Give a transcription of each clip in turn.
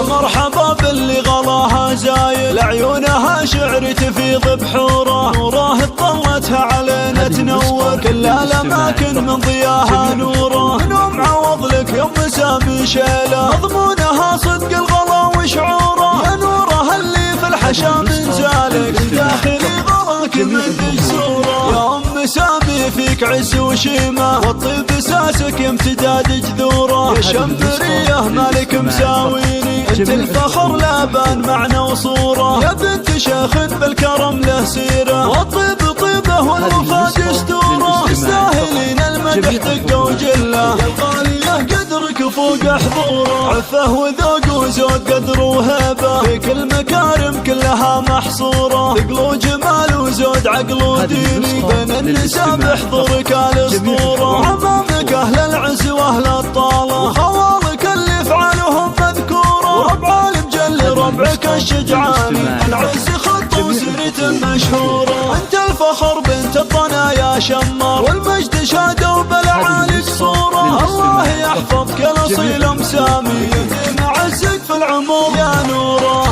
مرحبا باللي غلاها زايل، عيونها شعر تفيض بحوره، نوره طلتها علينا تنور كل الاماكن من ضياها نوره. منو معوض لك يا ام سامي شيله، مضمونها صدق الغلا وشعوره، يا نوره اللي في الحشا من زالك، داخلي غلاك من صوره. يا ام سامي فيك عز وشيمه، والطيب اساسك امتداد جذوره، يا شمبريه مالك مساويني، انت الفخر لابان معنى وصوره، يا بنت شيخ بالكرم له سيره، والطيب طيبه والوفا دستوره، تستاهلين المدح دقه وجله، يا الغاليه قدرك فوق حضوره، عفه وذوق وزود قدر وهبه، فيك المكارم كلها محصوره، ثقل وجمال وزود عقل وديني، بين النساء بحضورك الاسطوره، عمامك اهل العز واهل الطاله، خوالك اللي افعالهم مذكوره، وربع المجل ربعك الشجعاني، العز خط وسيرة مشهوره، انت الفخر بنت الطنا يا شمار، والمجد شاده وبالعالي صوره، الله يحفظك الاصيل ام سامي، يديم عزك في العمر يا نوره.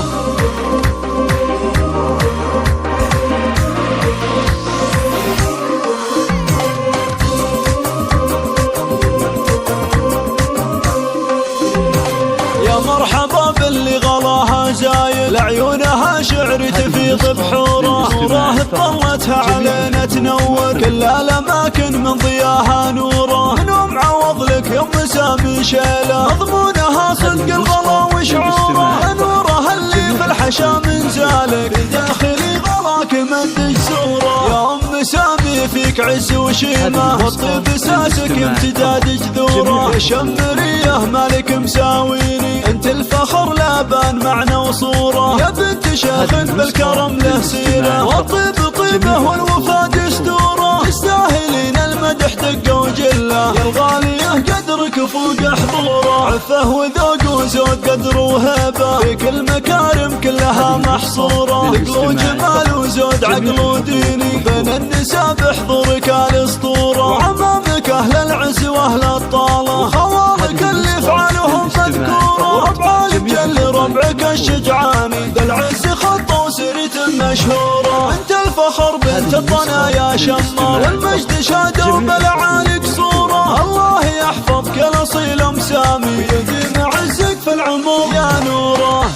مرحبا باللي غلاها زايل، عيونها شعر تفيض بحوره، نوره طلتها علينا تنور كل الاماكن من ضياها نوره. منو معوض لك يا ام سامي شيله، مضمونها صدق الغلا وشعوره، يا نوره اللي في الحشا من زالك، داخلي غلاك من صوره. يا ام سامي فيك عز وشيمه، والطيب اساسك امتداد جذوره، يا شمريه مالك مساويني، انت الفخر لابان معنى وصوره، يا بنت شيخ بالكرم له سيره، والطيب طيبه والوفا دستوره، تستاهلين المدح دقه وجله، يا الغاليه قدرك فوق حضوره، عفه وذوق وزود قدر وهبه، فيك المكارم كلها محصوره، ثقل وجمال وزود عقل وديني، بين النساء بحضورك الاسطوره، وعمامك اهل العز واهل الطاله، خوالك اللي افعالهم مذكوره، وربع المجل ربعك الشجعاني، ذا العز خط وسيرة مشهوره، انت الفخر بنت الطنا يا شمار، والمجد شاده وبالعالي صوره، الله يحفظك الاصيل ام سامي، يديم عزك في العمر يا نوره.